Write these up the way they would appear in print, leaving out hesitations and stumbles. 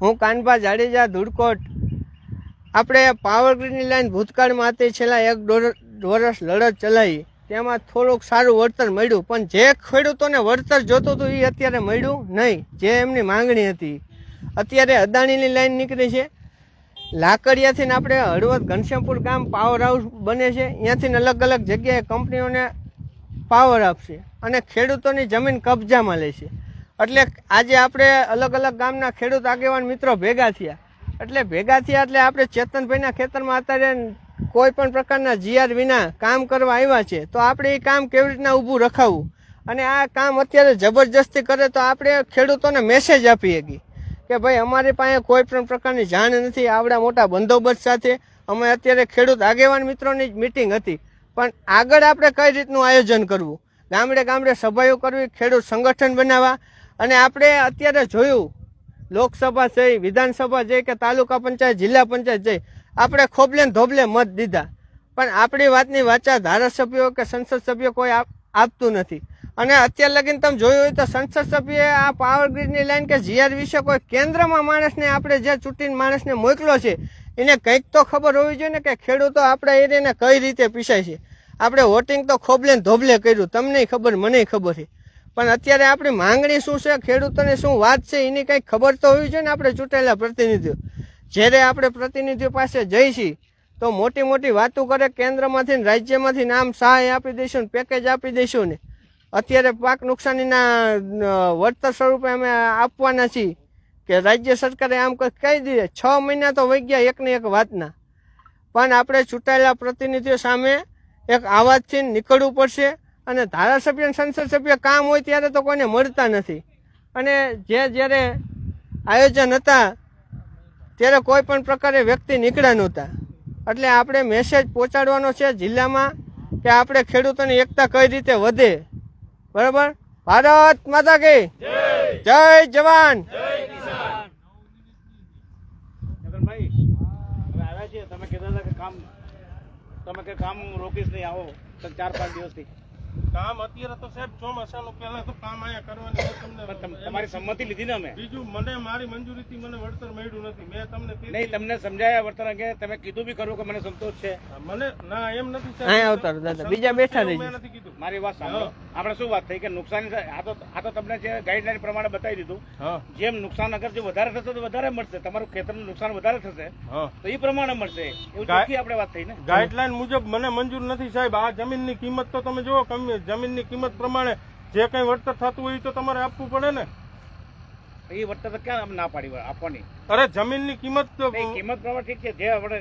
હું કાનભા જાડેજા ધુડકોટ। આપણે power ગ્રીડની line ભૂતકાળમાં હતી, છેલ્લા 1.5 વર્ષ લડત ચલાવી, તેમાં થોડુંક સારું વળતર મળ્યું, પણ જે ખેડૂતોને વળતર જોતું હતું એ અત્યારે મળ્યું નહીં, જે એમની માંગણી હતી। અત્યારે અદાણીની લાઈન નીકળી છે, લાકડિયાથી આપણે હળવદ ઘનશ્યામપુર ગામ પાવર હાઉસ બને છે, ત્યાંથી અલગ અલગ જગ્યાએ કંપનીઓને પાવર આપશે અને ખેડૂતોની જમીન કબજામાં લેશે। એટલે આજે આપણે અલગ અલગ ગામના ખેડૂત આગેવાન મિત્રો ભેગા થયા, એટલે આપણે ચેતનભાઈના ખેતરમાં અત્યારે કોઈ પણ પ્રકારના જીઆર વિના કામ કરવા આવ્યા છે, તો આપણે એ કામ કેવી રીતના ઊભું રખાવવું અને આ કામ અત્યારે જબરજસ્તી કરે તો આપણે ખેડૂતોને મેસેજ આપી શકીએ કે ભાઈ અમારી પાસે કોઈ પણ પ્રકારની જાણ નથી, આવડા મોટા બંદોબસ્ત સાથે અમે અત્યારે ખેડૂત આગેવાન મિત્રોની જ મિટિંગ હતી, પણ આગળ આપણે કઈ રીતનું આયોજન કરવું, ગામડે ગામડે સભાઓ કરવી, ખેડૂત સંગઠન બનાવવા। અને આપણે અત્યારે જોયું લોકસભા જઈ, વિધાનસભા જઈ કે તાલુકા પંચાયત, જિલ્લા પંચાયત જઈ, આપણે ખોબલે ને ધોબલે મત દીધા, પણ આપણી વાતની વાચા ધારાસભ્યો કે સંસદ સભ્યો કોઈ આપતું નથી। અને અત્યાર લગીને તમે જોયું હોય તો સંસદ સભ્યએ આ પાવર ગ્રીડની લાઈન કે જીઆર વિશે કોઈ કેન્દ્રમાં માણસને આપણે જે ચૂંટીને માણસને મોકલો છે એને કંઈક તો ખબર હોવી જોઈએ ને કે ખેડૂતો આપણા એરિયાને કઈ રીતે પીસાય છે। આપણે વોટિંગ તો ખોબલે ને ધોબલે કર્યું, તમને ખબર, મને ખબર છે, પણ અત્યારે આપણી માંગણી શું છે, ખેડૂતોને શું વાત છે એની કંઈક ખબર તો હોવી જોઈએ ને આપણે ચૂંટાયેલા પ્રતિનિધિઓ। જ્યારે આપણે પ્રતિનિધિઓ પાસે જઈશી તો મોટી મોટી વાતો કરે, કેન્દ્રમાંથી ને રાજ્યમાંથી નામ સહાય આપી દઈશું ને પેકેજ આપી દઈશું ને અત્યારે પાક નુકસાનીના વળતર સ્વરૂપે અમે આપવાના છીએ કે રાજ્ય સરકારે આમ કહી દીધે। 6 મહિના તો વહી ગયા એકને એક વાતના, પણ આપણે ચૂંટાયેલા પ્રતિનિધિઓ સામે એક આવાજથી નીકળવું પડશે। અને ધારાસભ્ય અને સંસદ સભ્ય કામ હોય ત્યારે તો કોઈને મળતા નથી, અને જ્યારે આયોજન હતા ત્યારે કોઈ પણ પ્રકારે વ્યક્તિ નીકળ્યા નહોતા। એટલે આપણે મેસેજ પહોંચાડવાનો છે જિલ્લામાં કે આપણે ખેડૂતોની એકતા કઈ રીતે વધે, બરાબર। ભારત માતા કી જય, જવાન જય કિસાન। ભાઈ હવે આવ્યા છીએ, તમે કહેતા હતા કે કામ રોકીશ નહીં, આવો 4-5 દિવસથી કામ અત્યારે તો સાહેબ ચોમાસાનું પહેલા તો કામ અહીંયા કરવાની તમારી સંમતિ લીધી ને અમે, બીજું મને મારી મંજૂરીથી મને વળતર મળ્યું નથી, મેં તમને નહીં તમને સમજાયા વળતર અંગે, તમે કીધું બી ખરું કે મને સંતોષ છે, મને ના એમ નથી સાહેબ, અહીંયા આવતા દાદા બીજા બેઠા રહી, મેં નથી કીધું। મારી વાત સાંભળો, આપણે શું વાત થઈ કે નુકસાન આ તો તમને જે ગાઈડલાઈન પ્રમાણે બતાવી દીધું, જેમ નુકસાન અગર જો વધારે થશે તો વધારે મળશે, તમારું ખેતરનું નુકસાન વધારે થશે તો એ પ્રમાણે મળશે, એવું ચોખ્ખી આપણે વાત થઈ ને। ગાઈડલાઈન મુજબ મને મંજૂર નથી સાહેબ, આ જમીનની કિંમત તો તમે જુઓ, જમીનની કિંમત પ્રમાણે જે કઈ વળતર થતું હોય તો તમારે આપવું પડે ને। એ વળતર ક્યાં ના પાડી આપવાની? અરે જમીનની કિંમત પ્રમાણે ઠીક છે, જે આપણે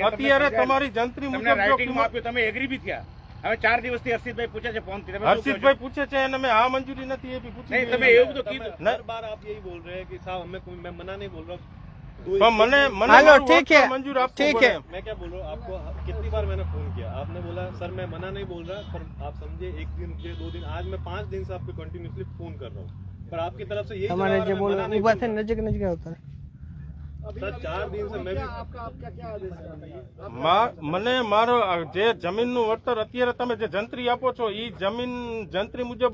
અત્યારે તમારી જંત્રી મુજબ રાઇટિંગમાં આપ્યું, તમે એગ્રી બી થયા। હવે 4 દિવસથી હર્ષિતભાઈ પૂછે છે ફોનથી, હર્ષિતભાઈ પૂછે છે અને મેં આ મંજૂરી નથી આપી, પૂછી તમે એવું તો કીધું हर बार आप यही बोल रहे हैं कि साहब हमें कोई, मैं मना नहीं बोल रहा हूँ, મને ठीक है, मंजूर आप ठीक है। मैं क्या बोल रहा हूँ आपको, कितनी बार मैंने फोन किया, आपने बोला सर मैं मना नहीं बोल रहा, पर आप समझे 1 दिन के 2 दिन, आज मैं 5 दिन से आपको कंटिन्यूसली फोन कर रहा हूँ, पर आपकी तरफ से यही हमारे जो बोल ऊभा थे नजदीक नजदीक होता सर 4 दिन से मैं મને મારો જે જમીનનું વળતર અત્યારે તમે જે જંત્રી આપો છો એ જંત્રી મુજબ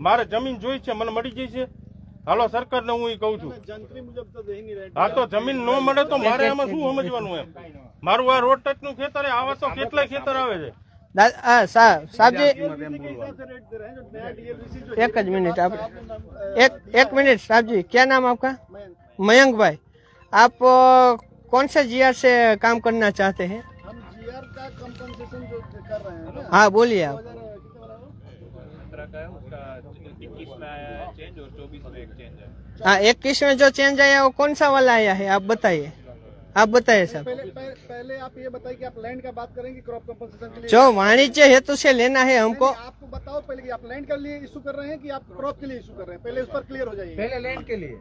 મારે જમીન જોઈ છે, મને મળી જઈ છે। હાલો સરકારને હું કહું છું, जंत्री मुजब तो दे ही नहीं रहे, હા તો જમીન ન મળે તો મારે આમાં શું સમજવાનું એમ? મારું આ રોડ ટચ નું ખેતર, આવા તો કેટલાય ખેતર આવે છે। સાહેબજી एक ज मिनट, आप एक मिनट साहबजी, क्या नाम आपका? मयंक भाई, आप कौन से जीआर से काम करना चाहते हैं? हम जीआर का कंपनसेशन जो कर रहे हैं ना, हाँ बोलिए आप। 17 का है उसका, 21 में आया है चेंज और 24 में एक चेंज है। हाँ 21 में जो चेंज आया वो कौन सा वाला आया है, आप बताइए, आप बताइए साहब। पहले आप ये बताइए कि आप लैंड का बात करेंगे क्रॉप कंपनसेशन के लिए, जो वाणिज्य हेतु से लेना है हमको, आपको बताओ पहले कि आप लैंड के लिए इशू कर रहे हैं कि आप क्रॉप के लिए इशू कर रहे हैं, पहले उस पर क्लियर हो जाइए। पहले लैंड के लिए,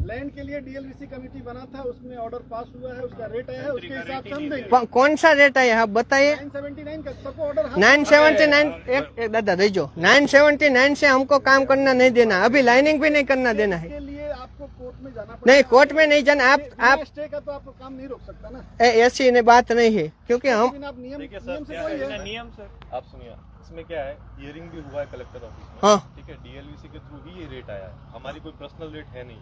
लैंड के लिए डीएलवीसी कमेटी बना था, उसमें ऑर्डर पास हुआ है, उसका रेट आया है, उसके हिसाब से हम देंगे। कौन सा रेट आया आप बताइए? 979 का सबको ऑर्डर, 979, एक दादा दीजो, 979 से हमको काम करना नहीं देना, अभी लाइनिंग भी नहीं करना देना है। के लिए आपको कोर्ट में जाना पड़ेगा। नहीं कोर्ट में नहीं जाना, आप स्टे का तो आपको काम नहीं रोक सकता ना, ऐसी बात नहीं है, क्योंकि हम लेकिन आप नियम से कोई है नियम सर, आप सुनिए, इसमें क्या है, हियरिंग भी हुआ है कलेक्टर ऑफिस में, हाँ ठीक है, डीएलवीसी के थ्रू ही ये रेट आया है, हमारी कोई पर्सनल रेट है नहीं,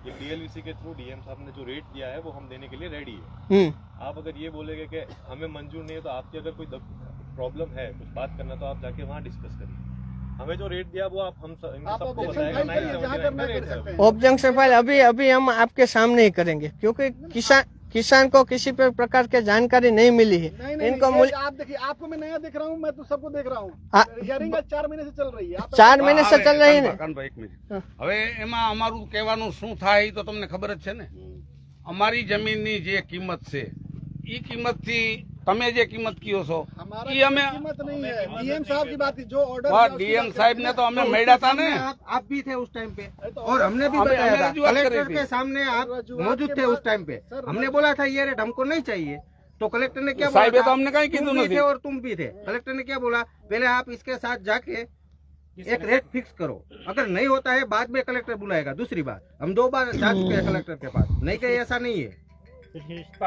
कि डीएलवीसी के थ्रू डीएम साहब ने जो रेट दिया है वो हम देने के लिए रेडी है। आप अगर ये बोलेंगे कि हमें मंजूर नहीं है तो आपकी अगर कोई प्रॉब्लम है, कुछ बात करना, तो आप जाके वहाँ डिस्कस करिए। हमें जो रेट दिया वो हम सबको बताएगा। 970 ऑब्जेक्शन फाइल अभी हम आपके सामने ही करेंगे, क्योंकि किसान को किसी प्रकार की जानकारी नहीं मिली है। इनको आप देखिए, आपको मैं नया देख रहा हूँ, मैं तो सबको देख रहा हूँ। हियरिंग 4 महीने से चल रही है। 4 महीने से चल रही है। કાનભાઈ, એક મિનિટ. હવે એમાં અમારું કહેવાનું શું થાય એ તો તમને ખબર જ છે ને. અમારી જમીનની જે કિંમત છે એ કિંમતથી તમે જે કિંમત કયો છો એ અમે कीमत नहीं है, डीएम साहब की बात थी, जो ऑर्डर ડીએમ સાહેબ ने तो हमें મળ્યા था ने. आप भी थे उस टाइम पे और हमने भी बताया था, कलेक्टर के सामने आप मौजूद थे उस टाइम पे। हमने बोला था ये रेट हमको नहीं चाहिए, तो कलेक्टर ने क्या साहिबे बोला तो हमने कहीं कीधुं तुम भी नहीं थे और तुम भी थे। कलेक्टर ने क्या बोला, पहले आप इसके साथ जाके एक रेट फिक्स करो, अगर नहीं होता है बाद में कलेक्टर बुलाएगा। दूसरी बात, हम 2 बार जा चुके हैं कलेक्टर के पास, नहीं कहीं ऐसा नहीं है,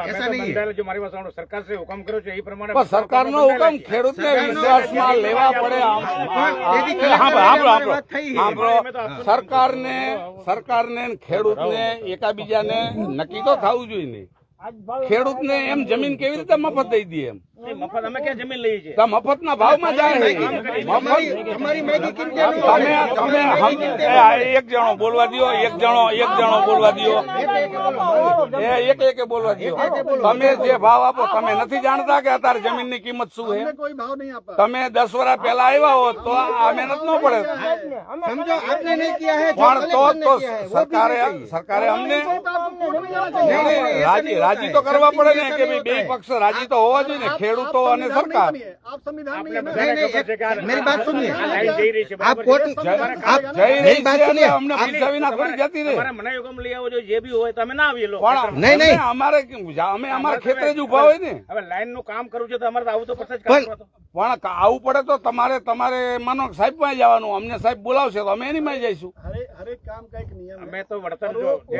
ऐसा नहीं है। जो મારી પાસે સરકાર સે હુકમ કર્યો છે એ પ્રમાણે પણ સરકારનો હુકમ ખેડૂતને વિશ્વાસમાં લેવા પડે. સરકારને ખેડૂતને એકાબીજાને નક્કી તો થવું જોઈએ ને. ખેડૂતને એમ જમીન કેવી રીતે મફત દઈ દે? એમ મફત અમે ક્યાં જમીન લઈએ છીએ? તો મફતના ભાવમાં જાય છે. એક જણો બોલવા દો, એક જણો બોલવા દો, એક બોલવા દો. તમે જે ભાવ આપો, તમે નથી જાણતા કે અત્યારે જમીનની કિંમત શું છે? कोई भाव नहीं आपका। તમે 10 વર્ષ પહેલા આવ્યા હોત તો આ મહેનત ન પડે. समझो आपने नहीं किया है, जो પણ कलेक्टर ने તો किया है, वो भी नहीं સરકારે અમને कोर्ट में जाना चाहिए। રાજી તો કરવા પડે ને કે ભાઈ બે પક્ષ રાજી તો હોવા જોઈએ ને, ખેડૂતો અને સરકાર. आप संविधान नहीं है ना। मेरी बात सुनिए, आप आप कोर्ट आप જઈ मेरी રહી बात છે सुनिए, એટલે અમને પૈસા વિના થોડી જતી રહે. તમારે મને હુકમ લઈ આવો જો જે બી હોય તમે ના આવી લો. પણ નહીં. અમારે અમે અમારા ખેતરે જ ઉભા હોય ને. હવે લાઈન નું કામ કરવું છે તો અમારે તો આવું તો પડશે જ કામ કરવા તો. પણ આવું પડે તો તમારે માનો સાહેબ માં જવાનું. અમને સાહેબ બોલાવશે તો અમે એની માં જઈશું. हर एक काम का एक नियम है। અમે તો વળતર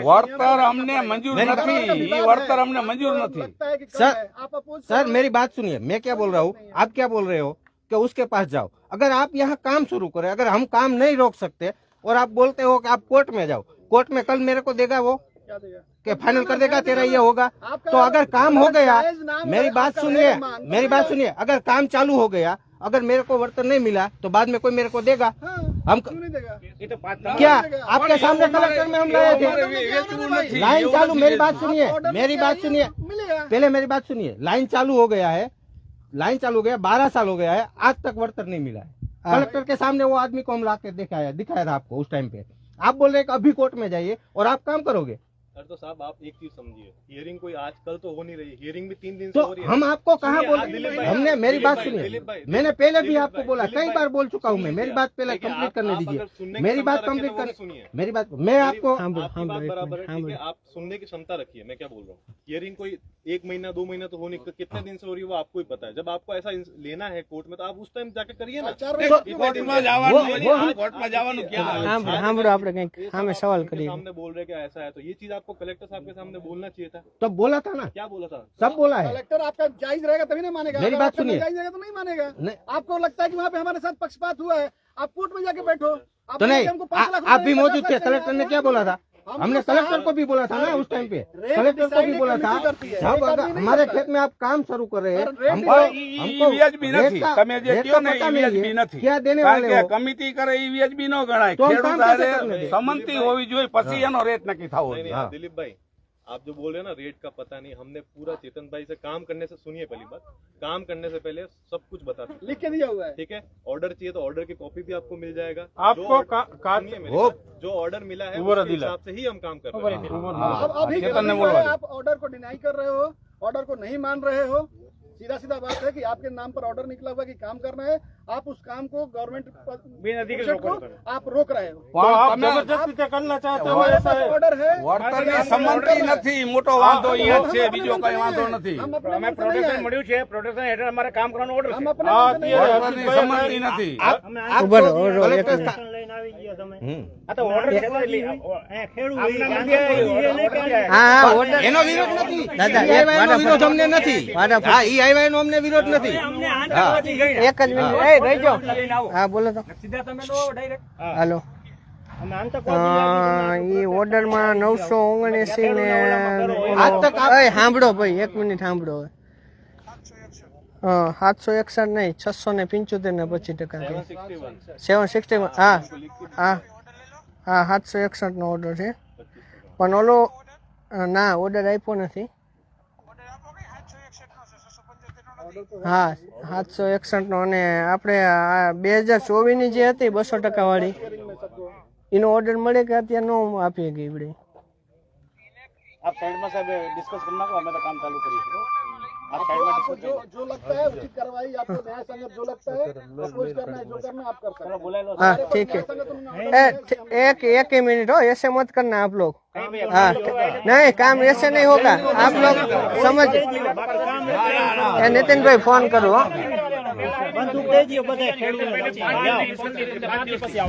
વળતર અમને મંજૂર નથી, એ વળતર અમને મંજૂર નથી. लगता है कि कम सर- है, आप अपोज सर मेरी बात सुनिए, मैं क्या बोल रहा हूँ, आप क्या बोल रहे हो कि उसके पास जाओ। अगर आप यहाँ काम शुरू करें, अगर हम काम नहीं रोक सकते और आप बोलते हो कि आप कोर्ट में जाओ, कोर्ट में कल मेरे को देगा वो क्या देगा? कि फाइनल कर देगा तेरा ये होगा। आपका तो अगर काम हो गया, जायज नाम मेरी है, बात आपका सुनिए, रहमान, मेरी बात सुनिए, अगर काम चालू हो गया, अगर मेरे को वर्तन नहीं मिला तो बाद में कोई मेरे को देगा। हाँ, हम क्यों नहीं देगा? એ તો પાંચ क्या आपके सामने कलेक्टर में हम गए थे, નથી. लाइन चालू, मेरी बात सुनिए, मेरी बात सुनिए, मिलेगा। पहले मेरी बात सुनिए, लाइन चालू हो गया है, लाइन चालू हो गया, 12 साल हो गया है, आज तक वर्तर नहीं मिला है। कलेक्टर के सामने वो आदमी को हम ला के दिखाया था आपको उस टाइम पे। आप बोल रहे हैं कि अभी कोर्ट में जाइए और आप काम करोगे, सर तो साहब आप एक चीज समझिए, हियरिंग कोई आज कल तो हो नहीं रही, हियरिंग भी 3 दिन से तो हो रही है। हम आपको कहाँ सुनिए, बोल, दिलीप भाई, हमने मेरी दिलीप बात भाई, सुनिए, दिलीप भाई, मैंने पहले भी दिलीप आपको भाई, बोला, दिलीप कई भाई, बार बोल चुका हूँ मैं, सुनिए, मेरी बात पहले देखिए, कंप्लीट आप- करने आप दीजिए, अगर सुनने की मेरी बात क्षमता कंप्लीट रखिए ना, वो कर, भी सुनिए। मेरी बात मैं आपको आपकी बात बराबर है, ठीक है, आप सुनने की क्षमता रखिए। मैं क्या बोल रहा हूँ, हियरिंग कोई 1 महीना 2 महीना तो हो नहीं, कितने दिन से हो रही है वो आपको ही पता है। जब आपको ऐसा लेना है कोर्ट में तो आप उस टाइम जाके करिए ना। કોર્ટમાં જવાનું કોર્ટમાં જવાનું ક્યાં? સાંભળો, આપણે કંઈક સામે સવાલ के કરીએ. सामने बोल रहे कि ऐसा है, तो ये चीज आपको कलेक्टर साहब के सामने बोलना चाहिए था। तब बोला था ना, क्या बोला था? सब बोला है। कलेक्टर आपका जायज रहेगा तभी नहीं मानेगा। मेरी अगर बात आपका सुनिए। जायज रहेगा तो नहीं मानेगा। नहीं। आपको लगता है कि वहाँ पे हमारे साथ पक्षपात हुआ है, आप कोर्ट में जाके बैठो। आप तो नहीं, हमको 5 लाख आप भी रुपए मौजूद थे, पैसा कलेक्टर ने क्या बोला था, हम हमने तो कलेक्टर साहब- को भी बोला था ना उस टाइम पे, रेट कलेक्टर को भी डिसाइड बोला था, कमेटी करती है, जब एक अगर आदमी नहीं हमारे करता खेत में आप काम शुरू कर रहे हैं, पर रेट हमको ઈ વ્યાજબી નથી. તમે જે रेट કહો का ને पता ઈ नहीं વ્યાજબી है, નથી. क्या देने કારણ वाले કે हो। કમિટી કરે ઈ વ્યાજબી ન ગણાય. તો આમ ખેડૂત કામ कैसे હારે करने दे? સંમતિ હોવી જોઈએ, પછી એનો રેટ નક્કી થવો नहीं જોઈએ. नहीं दिलीप भाई, आप जो बोल रहे हैं ना रेट का पता नहीं, हमने पूरा चेतन भाई से काम करने से, सुनिए पहली बात, काम करने से पहले सब कुछ बता सकते लिख के दिया हुआ है। ठीक है। ऑर्डर चाहिए तो ऑर्डर की कॉपी भी आपको मिल जाएगा। आपको जो का- सुनिए मेरी वो- बात, जो ऑर्डर मिला है उबर उसके दिला। हिसाब से ही हम काम कर रहे हैं। अब अभी चेतन ने अभी बोलवा आप ऑर्डर को डिनाई कर रहे हो, ऑर्डर को नहीं मान रहे हो। सीधा सीधा बात है कि आपके नाम पर ऑर्डर निकला हुआ कि काम करना है, आप उस काम को गवर्नमेंट बिन अधिकृत को आप रोक रहे हो। तो आप પણ તમે जबरदस्ती से करना चाहते हो, हमारे ऐसा पास है। ऑर्डर है, વળતરની સંમતિ નથી. મોટો વાંધો એ જ છે, બીજો કઈ વાંધો નથી. हम अपने અમે मन से नहीं પ્રોટેક્શન आए। મળ્યું છે, પ્રોટેક્શન હેઠળ અમારે કામ કરવાનો ઓર્ડર हम છે. अपने हाँ, मन से नहीं आए। વળતરની સંમતિ નથી. ઉભા રહો, ઉભા રહો, એક कलेक्टर મિનિટ. આ તો ઓર્ડર છે તો એટલે આમના નથી આવ્યો, ઓર્ડર નથી આવ્યો. હા હા, ઓર્ડર એનો વિરોધ નથી, દાદા, ઈ એક આવ્યા એનો વાડા વિરોધ અમને નથી, વાડા હા ઈ આવ્યા એનો અમને વિરોધ નથી। એક જ મિનિટ, એ રહી જાઓ. હા બોલો તો. હાલો. એ ઓર્ડરમાં 979 ને સાંભળો ભાઈ, 1 મિનિટ સાંભળો. હવે 761 નહીં, 675 ને 25%. 761. હા 761 નો ઓર્ડર છે, પણ ઓલો ના ઓર્ડર આપ્યો નથી. હા 761 નો. અને આપણે 2024 ની જે હતી 200% વાળી એનો ઓર્ડર મળે કે અત્યારે નો આપીએ ગઈ આપણે? आप साइड में साहब डिस्कस करना को हमें तो काम चालू करिए. आप साइड में डिस्कस जो जो लगता है उचित कार्रवाई आपको न्याय संगत जो लगता है अपोज करना है, जो करना है आप कर सकते हैं. बोला लो. हाँ ठीक है. एक ही मिनट हो, ऐसे मत करना आप लोग. हाँ नहीं, काम ऐसे नहीं होगा. आप लोग समझ. नितिन भाई फोन करो.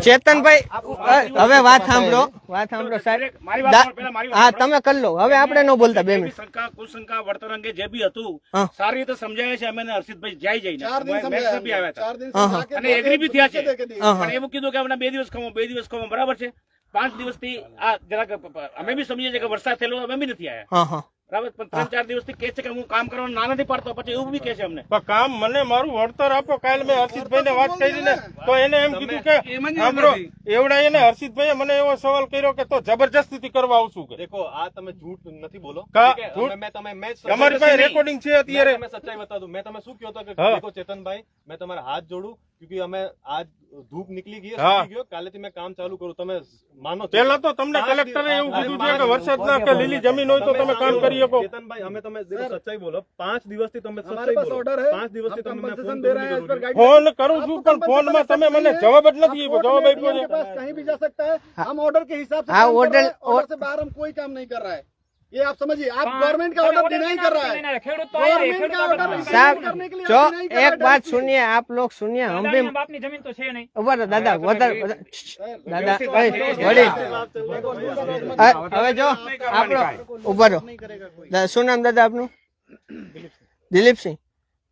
ચેતનભાઈ હવે વાત સાંભળો સાહેબ. હા તમે કરી લો, હવે આપણે ન બોલતા 2 મિનિટ. કુશંકા વળતર અંગે જે બી હતું સારી રીતે સમજાય છે. અમે હર્ષિતભાઈ જઈ જઈને મેસેજ બી આવ્યા હતા અને એગ્રી બી થયા છે, પણ એવું કીધું કે અમને 2 દિવસ ખમો બરાબર છે. 5 દિવસથી આ જરાક અમે બી સમજીએ છીએ કે વરસાદ થયેલો, અમે બી નથી આવ્યા બરાબર, પણ 3-4 દિવસથી કે છે કે હું કામ કરવાનું ના નથી પાડતો, પછી એવું બી કે છે અમને કામ મને મારું વળતર આપો. કાલે મેં હર્ષિતભાઈ ને વાત કરી ને તો એને એમ કીધું કે સાંભળો, એવડા એને હર્ષિતભાઈ મને એવો સવાલ કર્યો કે તો જબરજસ્તી કરવા આવશું કે. देखो आज તમે झूठ નથી બોલો. તમારી પાસે રેકોર્ડિંગ છે અત્યારે. मैं सच्चाई बता दूं, मैं तुम्हें શું કહ્યો હતો કે देखो चेतनભાઈ, मैं તમારા હાથ જોડું क्योंकि અમે આજ ધૂપ નીકળી ગઈ ગયો, કાલેથી મેં કામ ચાલુ કરું. તમે માનો પેલા તો તમને કલેક્ટરે એવું કીધું છે કે વરસાદના કે લીલી જમીન હોય તો તમે કામ કરી શકો. ચેતનભાઈ અમે તમે સચ્ચાઈ બોલો. 5 દિવસથી તમે સચ્ચાઈ બોલો. 5 દિવસથી તમે મેં ફોન दे रहे हैं, इस पर गाइड ફોન કરું છું પણ ફોનમાં તમે મને જવાબ જ નથી આપ્યો. જવાબ આપ્યો के છે पास कहीं भी जा सकता है. हम ऑर्डर के हिसाब से हाँ, काम कर ऑर्डर- रहे हैं. ऑर्डर से बाहर हम कोई काम नहीं कर रहा है. ये आप समझिए, आप गवर्नमेंट का ऑर्डर डिनाई कर रहा है. गवर्नमेंट का ऑर्डर साहब करने के लिए जो आप deny कर रहे एक हैं. बात सुनिए, आप लोग सुनिए. हम भी ઉભા રહો દાદા, વધારે દાદા વડીલ. હવે જો આપણો ઉભા રહો. શું નામ દાદા આપનું? દિલીપસિંહ.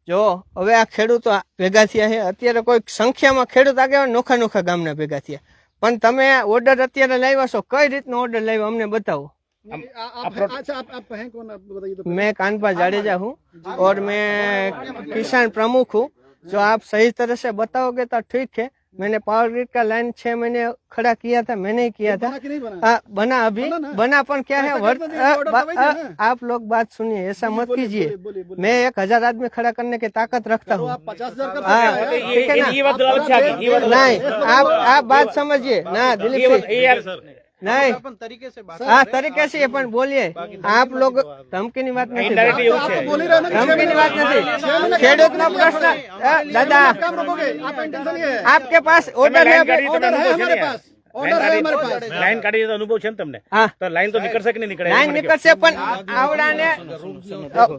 જો હવે આ ખેડૂતો ભેગા થયા છે, અત્યારે કોઈ સંખ્યામાં ખેડૂત આગળ નોખા ગામના ભેગા થયા, પણ તમે ઓર્ડર અત્યારે લાવ્યા છો, કઈ રીતનો ઓર્ડર લાવ્યો અમને बताओ. अच्छा आप हैं कौन, आप बताइए तो. मैं कानपा जाडेजा हूँ और मैं किसान प्रमुख हूँ. जो आप सही तरह से बताओगे तो ठीक है. मैंने पावर ग्रिड का लाइन 6 महीने खड़ा किया था, मैंने ही किया था. बना कि नहीं बना? बना अभी बना पर क्या है आप लोग बात सुनिए, ऐसा मत कीजिए. मैं 1000 आदमी खड़ा करने की ताकत रखता हूँ. आप 50,000 कर हाँ सकते हैं. ठीक है ना. नहीं आप बात समझिए ना दिलीप सिंह. नहीं तरीके से बात हाँ तरीके से પણ બોલીએ. आप लोग ધમકીની વાત નથી, बोल ही रहे ना कि ધમકીની વાત નથી. ખેડૂતનો પ્રશ્ન દાદા, काम रोकोगे. आपका इंटेंशन ये है. आपके पास ऑर्डर है? ऑर्डर है हमारे पास. ऑर्डर है हमारे पास. લાઈન કાઢી તો અનુભવ છે ને તમને, હા તો લાઈન તો નીકળશે કે નહીં નીકળે? લાઈન નીકળશે, પણ આવડાને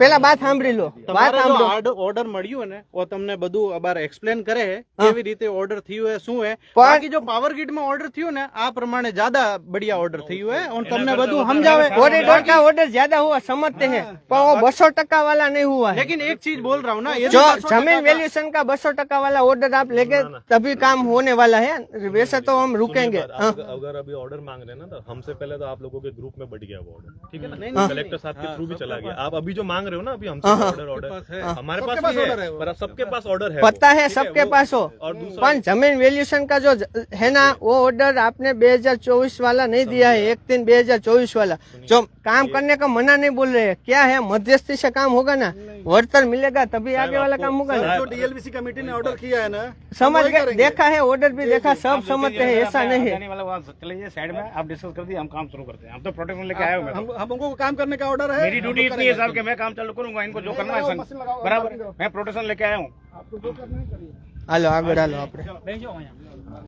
પેલા વાત સાંભળી લો. વાત સાંભળો. ઓર્ડર મળ્યું ને ઓ તમને બધું અબાર એક્સપ્લેન કરે હે કેવી રીતે ઓર્ડર થયું હે શું હે. પણ- બાકી જો પાવર ગ્રીડ માં ઓર્ડર થયું ને આ પ્રમાણે જ્યાદા બઢિયા ઓર્ડર થયું હે और તમને બધું સમજાવે. कॉरिडोर का ऑर्डर ज्यादा हुआ समझते हैं, पर वो 200% वाला नहीं हुआ है. लेकिन एक चीज बोल रहा हूँ ना, ये जो जमीन वैल्यूएशन का 200% वाला ऑर्डर आप लेंगे तभी काम होने वाला है, वैसे तो हम रुकेंगे. हाँ अगर अभी ऑर्डर मांग रहे हैं ना तो हमसे पहले तो आप लोगों के ग्रुप में बढ़ गया वो ऑर्डर, ठीक है ना. कलेक्टर साहब के थ्रू भी चला गया. आप अभी जो मांग रहे हो ना अभी हमसे ऑर्डर हमारे पास भी है, पर सबके पास ऑर्डर है. पता है सबके पास हो, और दूसरा पर जमीन वैल्यूएशन का जो है ना वो ऑर्डर आपने 2024 वाला नहीं दिया है. 1/3/2024 वाला जो काम करने का मना नहीं बोल रहे हैं. क्या है, मध्यस्थी से काम होगा ना, वर्तर मिलेगा तभी आगे वाला काम होगा ना. जो डीएलबीसी कमेटी ने ऑर्डर किया है ना, समझ गए, देखा है ऑर्डर भी देखा, सब समझते हैं, ऐसा नहीं है. जाने वाला वहाँ चले जाइए साइड में, आप डिस्कस कर दिए, हम काम शुरू करते हैं. हम तो प्रोटेक्शन लेके आए हुए हैं. हम उनको काम करने का ऑर्डर है. मेरी ड्यूटी इतनी है साहब कि मैं काम चालू करूंगा, इनको जो करना है बराबर. मैं प्रोटेक्शन लेके आया हूँ. आपको जो करना है करिए. હાલો આગળ હાલો આપણે